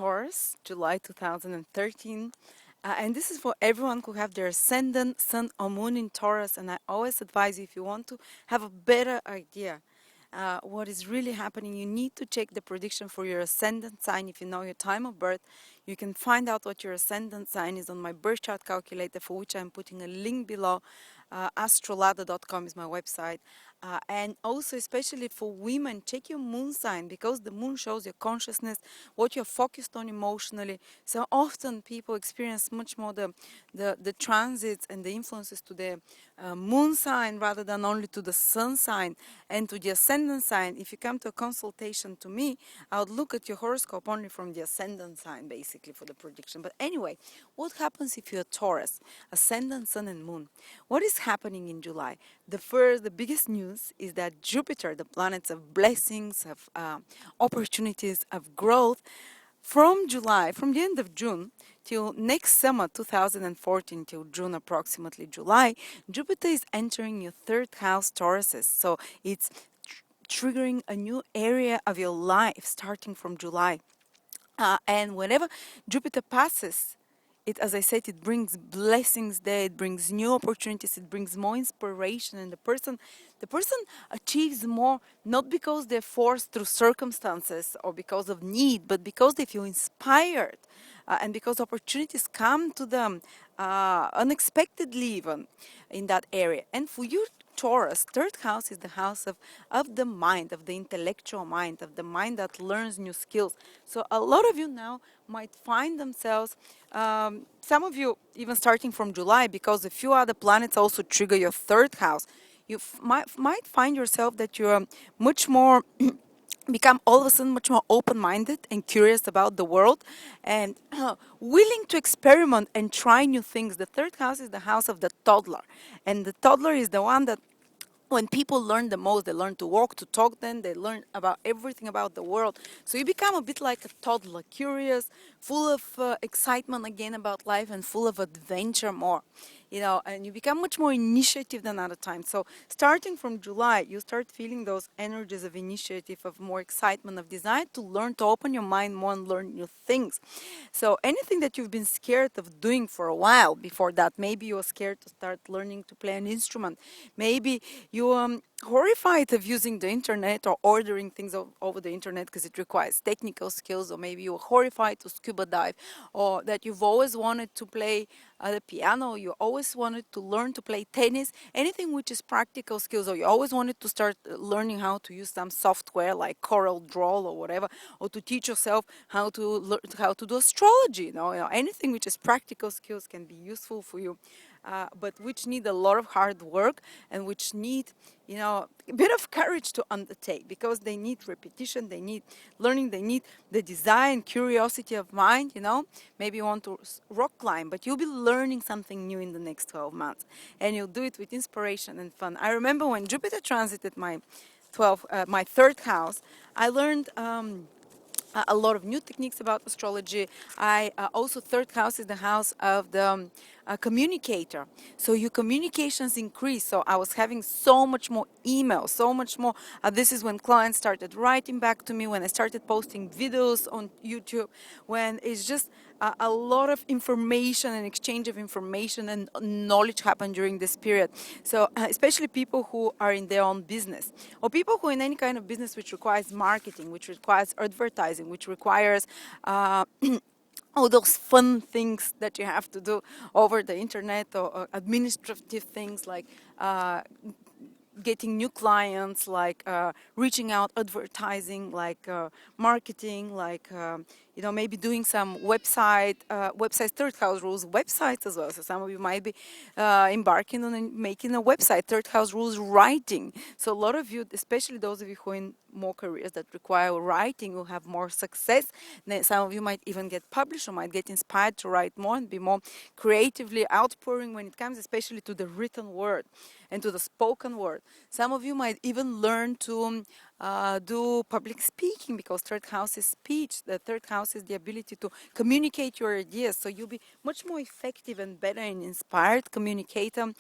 Taurus, July 2013. And this is for everyone who have their ascendant, sun or moon in Taurus. And I always advise you, if you want to have a better idea what is really happening, you need to check the prediction for your ascendant sign. If you know your time of birth, you can find out what your ascendant sign is on my birth chart calculator, for which I'm putting a link below. Astrolada.com is my website. And also, especially for women, check your moon sign, because the moon shows your consciousness, what you're focused on emotionally. So often people experience much more the transits and the influences to the moon sign rather than only to the sun sign and to the ascendant sign. If you come to a consultation to me, I would look at your horoscope only from the ascendant sign, basically, for the prediction. But anyway, what happens if you're Taurus, ascendant, sun, and moon? What is happening in July? The biggest news is that Jupiter, the planet of blessings, of opportunities, of growth, from the end of June till next summer, 2014, till June, approximately July, Jupiter is entering your third house, Tauruses. So it's triggering a new area of your life starting from July. And whenever Jupiter passes, as I said, it brings blessings there, it brings new opportunities, it brings more inspiration, and the person achieves more, not because they're forced through circumstances or because of need, but because they feel inspired, and because opportunities come to them unexpectedly, even in that area. And for you, Taurus, third house is the house of the mind, of the intellectual mind, of the mind that learns new skills. So a lot of you now might find themselves, some of you even starting from July, because a few other planets also trigger your third house. You might find yourself that you're much more become all of a sudden much more open-minded and curious about the world, and willing to experiment and try new things. The third house is the house of the toddler, and the toddler is the one that, when people learn the most, they learn to walk, to talk, then they learn about everything about the world. So you become a bit like a toddler, curious, full of excitement again about life, and full of adventure more. And you become much more initiative than other times. So starting from July, you start feeling those energies of initiative, of more excitement, of desire to learn, to open your mind more and learn new things. So anything that you've been scared of doing for a while before that, maybe you were scared to start learning to play an instrument. Maybe you horrified of using the internet or ordering things over the internet because it requires technical skills, or maybe you're horrified to scuba dive, or that you've always wanted to play the piano, you always wanted to learn to play tennis, anything which is practical skills, or you always wanted to start learning how to use some software like Corel Draw or whatever, or to teach yourself how to learn how to do astrology. Anything which is practical skills can be useful for you. But which need a lot of hard work, and which need, a bit of courage to undertake, because they need repetition, they need learning, they need the desire and curiosity of mind. Maybe you want to rock climb, but you'll be learning something new in the next 12 months, and you'll do it with inspiration and fun. I remember when Jupiter transited my third house, I learned a lot of new techniques about astrology. I also, third house is the house of the communicator. So your communications increase. So I was having so much more emails, so much more. This is when clients started writing back to me, when I started posting videos on YouTube, when it's just a lot of information and exchange of information and knowledge happened during this period. So especially people who are in their own business, or people who are in any kind of business which requires marketing, which requires advertising, which requires all those fun things that you have to do over the internet, or administrative things like getting new clients, like reaching out, advertising, like marketing, like maybe doing some websites, third house rules websites as well. So some of you might be embarking on making a website, third house rules writing. So a lot of you, especially those of you who are in more careers that require writing, will have more success. Then some of you might even get published, or might get inspired to write more and be more creatively outpouring when it comes especially to the written word and to the spoken word. Some of you might even learn to do public speaking, because third house is speech. The third house is the ability to communicate your ideas. So you'll be much more effective and better and inspired communicator.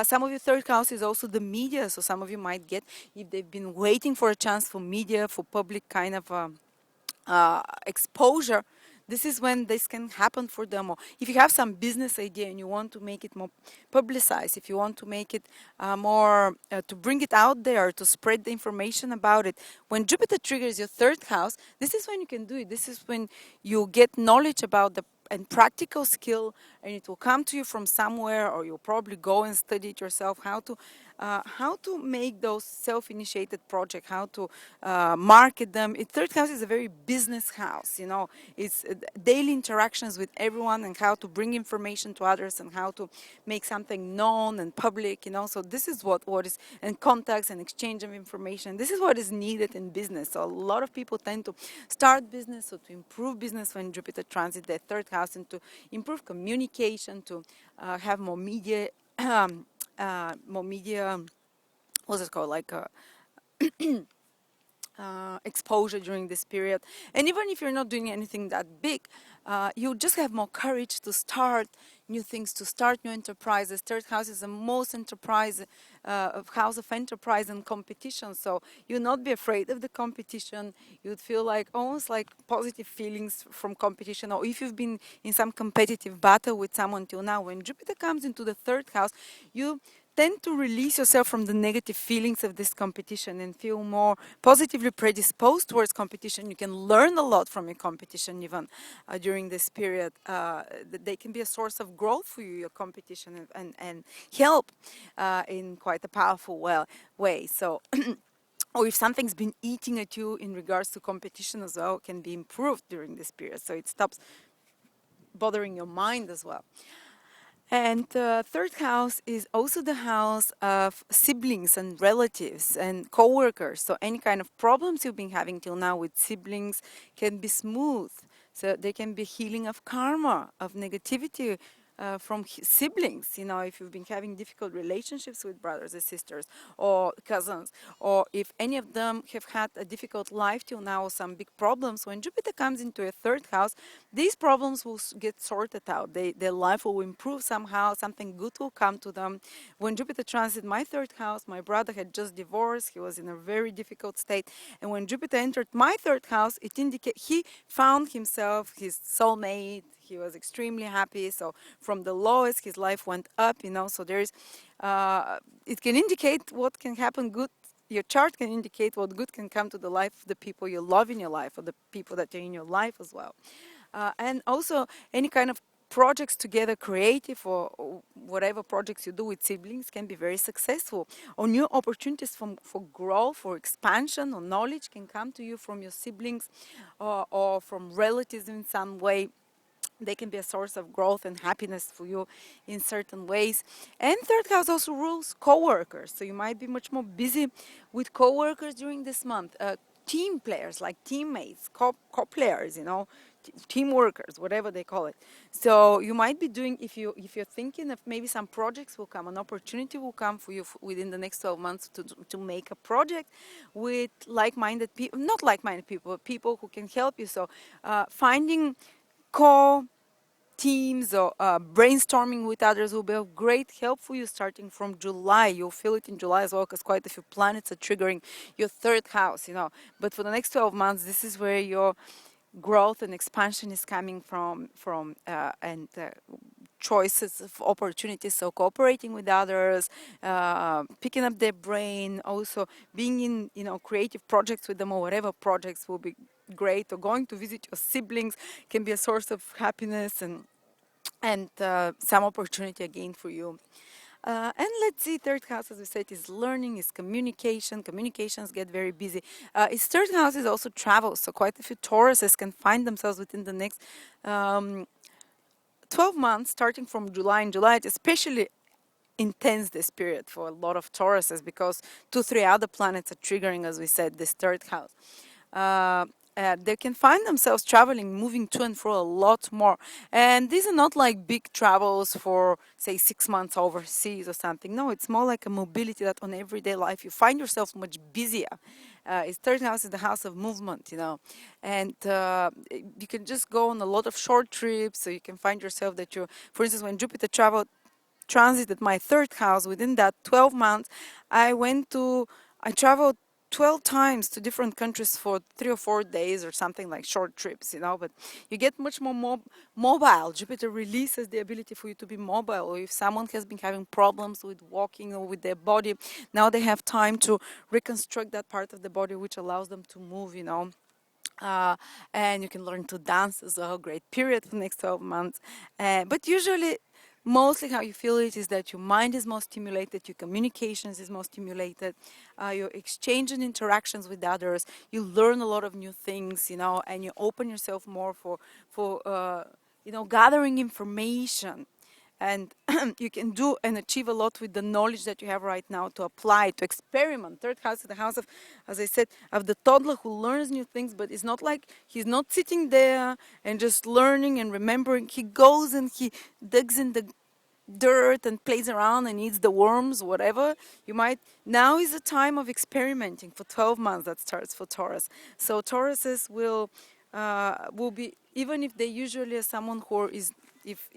Some of you, third house is also the media. So some of you might get, if they've been waiting for a chance for media, for public kind of exposure, This is when this can happen for them. Or if you have some business idea and you want to make it more publicized, if you want to make it more, to bring it out there, to spread the information about it, when Jupiter triggers your third house, this is when you can do it. This is when you get knowledge about the and practical skill, and it will come to you from somewhere, or you'll probably go and study it yourself how to make those self-initiated projects, how to market them. Third house is a very business house, you know. It's daily interactions with everyone and how to bring information to others and how to make something known and public, you know. So this is what is, and contacts and exchange of information. This is what is needed in business. So a lot of people tend to start business or to improve business when Jupiter transit their third house, and to improve communication, to have more media more media, what's it called, like exposure during this period. And even if you're not doing anything that big, you just have more courage to start new things, to start new enterprises. Third house is the most house of enterprise and competition. So you'll not be afraid of the competition. You'd feel like almost like positive feelings from competition. Or if you've been in some competitive battle with someone till now, when Jupiter comes into the third house, you tend to release yourself from the negative feelings of this competition and feel more positively predisposed towards competition. You can learn a lot from your competition even during this period. They can be a source of growth for you, your competition, and help in quite a powerful way. So or if something's been eating at you in regards to competition as well, can be improved during this period. So it stops bothering your mind as well. And third house is also the house of siblings and relatives and co-workers. So any kind of problems you've been having till now with siblings can be smooth. So there can be healing of karma, of negativity from siblings. You know, if you've been having difficult relationships with brothers and sisters or cousins, or if any of them have had a difficult life till now or some big problems, when Jupiter comes into a third house, these problems will get sorted out. Their life will improve somehow. Something good will come to them. When Jupiter transit my third house, my brother had just divorced. He was in a very difficult state. And when Jupiter entered my third house, it indicated he found himself, his soulmate. He was extremely happy. So from the lowest, his life went up, you know. So there's, it can indicate what can happen good. Your chart can indicate what good can come to the life of the people you love in your life, or the people that are in your life as well. And also any kind of projects together, creative or whatever projects you do with siblings, can be very successful. Or new opportunities for growth or expansion or knowledge can come to you from your siblings or from relatives in some way. They can be a source of growth and happiness for you in certain ways. And third house also rules co-workers. So you might be much more busy with co-workers during this month. Team players, like teammates, co-players, you know, team workers, whatever they call it. So you might be doing, if you're thinking of maybe some projects will come, an opportunity will come for you within the next 12 months to make a project with like-minded people, not like-minded people, but people who can help you. So finding teams or brainstorming with others will be of great help for you starting from July. You'll feel it in July as well, because quite a few planets are triggering your third house, you know. But for the next 12 months, this is where your growth and expansion is coming from and choices of opportunities. So cooperating with others, picking up their brain, also being in, you know, creative projects with them, or whatever projects will be great. Or going to visit your siblings can be a source of happiness and some opportunity again for you. And let's see, third house, as we said, is learning, is communication. Communications get very busy. Its third house is also travel. So quite a few Tauruses can find themselves within the next 12 months, starting from July. In July, it's especially intense this period for a lot of Tauruses, because 2-3 other planets are triggering, as we said, this third house. They can find themselves traveling, moving to and fro a lot more. And these are not like big travels for, say, 6 months overseas or something. No, it's more like a mobility that on everyday life you find yourself much busier. Its third house is the house of movement, you know. And you can just go on a lot of short trips. So you can find yourself that you're, for instance, when Jupiter transited my third house, within that 12 months, I traveled 12 times to different countries for 3 or 4 days or something, like short trips, but you get much more mobile. Jupiter releases the ability for you to be mobile. Or if someone has been having problems with walking or with their body, now they have time to reconstruct that part of the body, which allows them to move. uh, and you can learn to dance as well. Great period for the next 12 months. But usually, mostly how you feel it is that your mind is more stimulated, your communications is more stimulated, your exchange and interactions with others. You learn a lot of new things, and you open yourself more for gathering information, and you can do and achieve a lot with the knowledge that you have right now to apply, to experiment. Third house is the house of, as I said, of the toddler who learns new things, but it's not like he's not sitting there and just learning and remembering. He goes and he digs in the dirt and plays around and eats the worms, whatever. You might Now is a time of experimenting for 12 months that starts for Taurus. So Tauruses will be, even if they usually are someone who is, if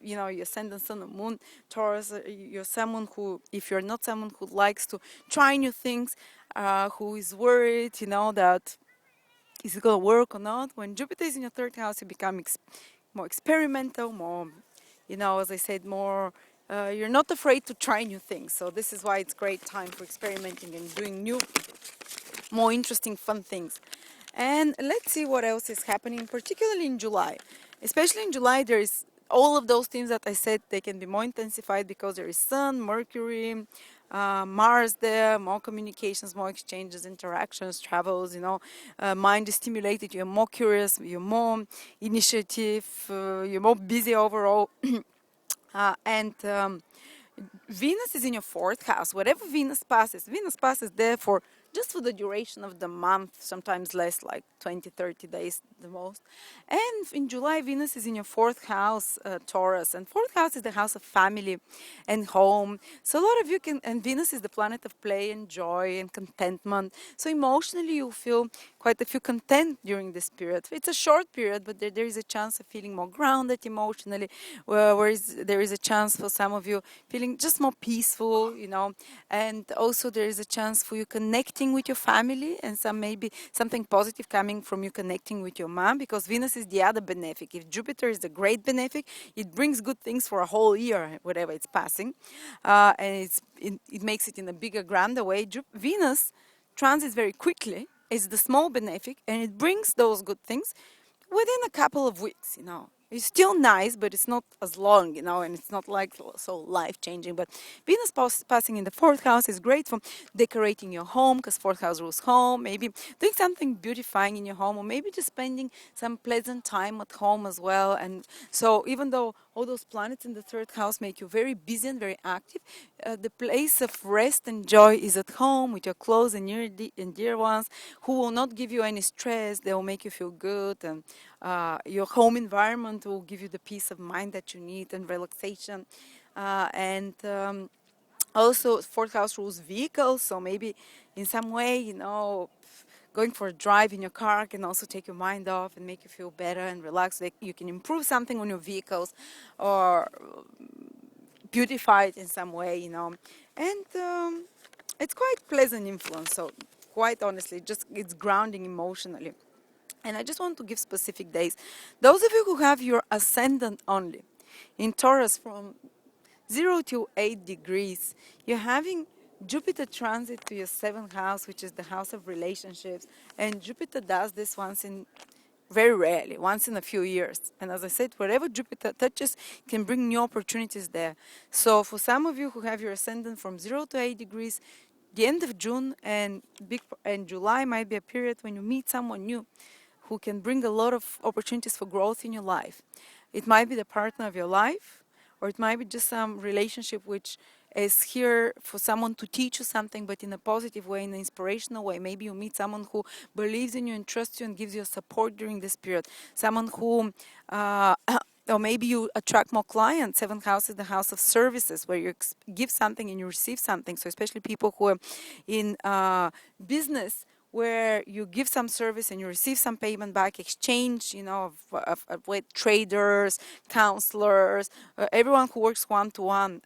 your ascendant sun and moon Taurus, you're someone who, if you're not someone who likes to try new things, who is worried, that is it going to work or not. When Jupiter is in your third house, you become more experimental, more, as I said, more. You're not afraid to try new things. So this is why it's great time for experimenting and doing new, more interesting, fun things. And let's see what else is happening, particularly in July. Especially in July, there is all of those things that I said, they can be more intensified because there is Sun, Mercury, Mars there, more communications, more exchanges, interactions, travels, mind is stimulated, you're more curious, you're more initiative, you're more busy overall. And Venus is in your fourth house. Whatever Venus passes there for just for the duration of the month, sometimes less, like 20, 30 days the most. And in July, Venus is in your fourth house, Taurus. And fourth house is the house of family and home. So a lot of you can, and Venus is the planet of play and joy and contentment. So emotionally, you'll feel quite a few content during this period. It's a short period, but there is a chance of feeling more grounded emotionally, whereas there is a chance for some of you feeling just more peaceful, and also there is a chance for you connecting with your family, and maybe something positive coming from you connecting with your mom, because Venus is the other benefic. If Jupiter is the great benefic, it brings good things for a whole year, whatever it's passing, and it makes it in a bigger, grander way. Venus transits very quickly. It's the small benefic, and it brings those good things within a couple of weeks. It's still nice, but it's not as long, and it's not like so life-changing. But Venus passing in the fourth house is great for decorating your home, because fourth house rules home, maybe doing something beautifying in your home, or maybe just spending some pleasant time at home as well. And so even though all those planets in the third house make you very busy and very active, the place of rest and joy is at home with your close and dear ones, who will not give you any stress. They will make you feel good, and your home environment will give you the peace of mind that you need and relaxation. And also, fourth house rules vehicles, so maybe in some way, going for a drive in your car can also take your mind off and make you feel better and relax. Like you can improve something on your vehicles or beautify it in some way. And it's quite pleasant influence. So quite honestly, just it's grounding emotionally. And I just want to give specific days. Those of you who have your ascendant only in Taurus from 0 to 8 degrees, you're having Jupiter transit to your seventh house, which is the house of relationships. And Jupiter does this very rarely, once in a few years. And as I said, wherever Jupiter touches can bring new opportunities there. So for some of you who have your ascendant from 0 to 8 degrees, the end of June and July might be a period when you meet someone new who can bring a lot of opportunities for growth in your life. It might be the partner of your life, or it might be just some relationship which is here for someone to teach you something, but in a positive way, in an inspirational way. Maybe you meet someone who believes in you and trusts you and gives you support during this period. Someone who or maybe you attract more clients. Seventh house is the house of services, where you give something and you receive something. So especially people who are in business, where you give some service and you receive some payment back, exchange, with traders, counselors, everyone who works one to one,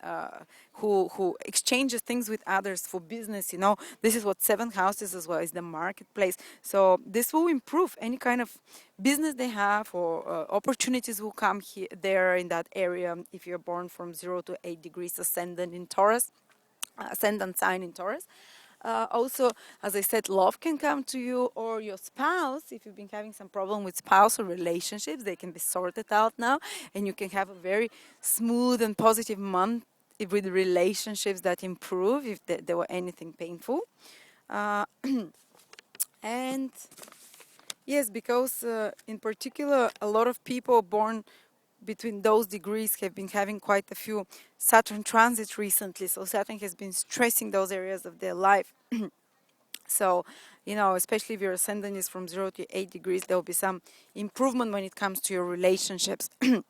who exchanges things with others for business. This is what seventh house is as well, is the marketplace. So this will improve any kind of business they have, or opportunities will come here, there in that area if you're born from 0 to 8 degrees ascendant in Taurus, ascendant sign in Taurus. Also, as I said, love can come to you, or your spouse. If you've been having some problem with spousal relationships, they can be sorted out now, and you can have a very smooth and positive month with relationships that improve if there were anything painful. Uh, and yes, because in particular, a lot of people born between those degrees have been having quite a few Saturn transits recently. So Saturn has been stressing those areas of their life. So, especially if your ascendant is from 0 to 8 degrees, there will be some improvement when it comes to your relationships. But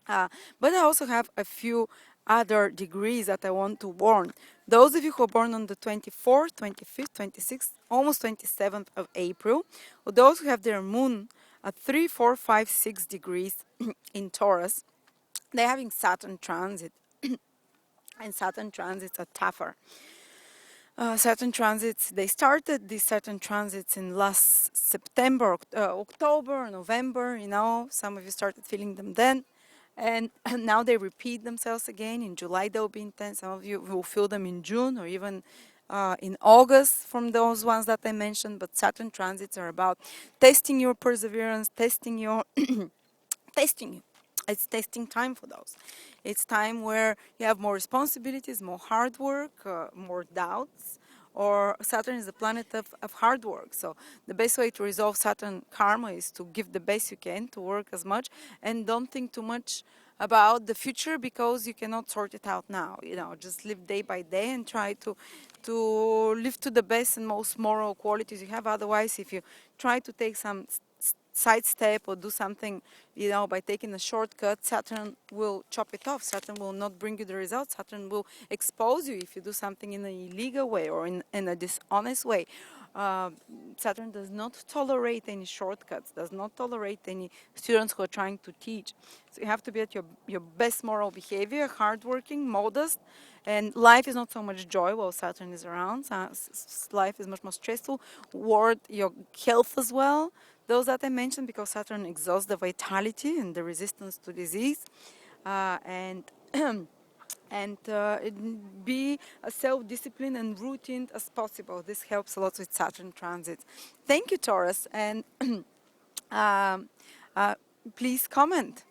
I also have a few other degrees that I want to warn. Those of you who are born on the 24th, 25th, 26th, almost 27th of April, or those who have their moon at 3, 4, 5, 6 degrees in Taurus, they're having Saturn transit. And Saturn transits are tougher. Saturn transits, they started these Saturn transits in last September, October, November, some of you started feeling them then. And now they repeat themselves again. In July they'll be intense. Some of you will feel them in June, or even in August from those ones that I mentioned. But Saturn transits are about testing your perseverance, testing your testing you. It's testing time for those. It's time where you have more responsibilities, more hard work, more doubts. Or Saturn is the planet of hard work. So the best way to resolve Saturn karma is to give the best you can, to work as much, and don't think too much about the future, because you cannot sort it out now. Just live day by day and try to live to the best and most moral qualities you have. Otherwise, if you try to take some sidestep or do something, by taking a shortcut, Saturn will chop it off. Saturn will not bring you the results. Saturn will expose you if you do something in an illegal way or in a dishonest way. Uh, Saturn does not tolerate any shortcuts, does not tolerate any students who are trying to teach. So you have to be at your best moral behavior, hardworking, modest, and life is not so much joy while Saturn is around. Life is much more stressful. Ward your health as well. Those that I mentioned, because Saturn exhausts the vitality and the resistance to disease, and be as self-disciplined and routine as possible. This helps a lot with Saturn transits. Thank you, Taurus, and um, uh, please comment.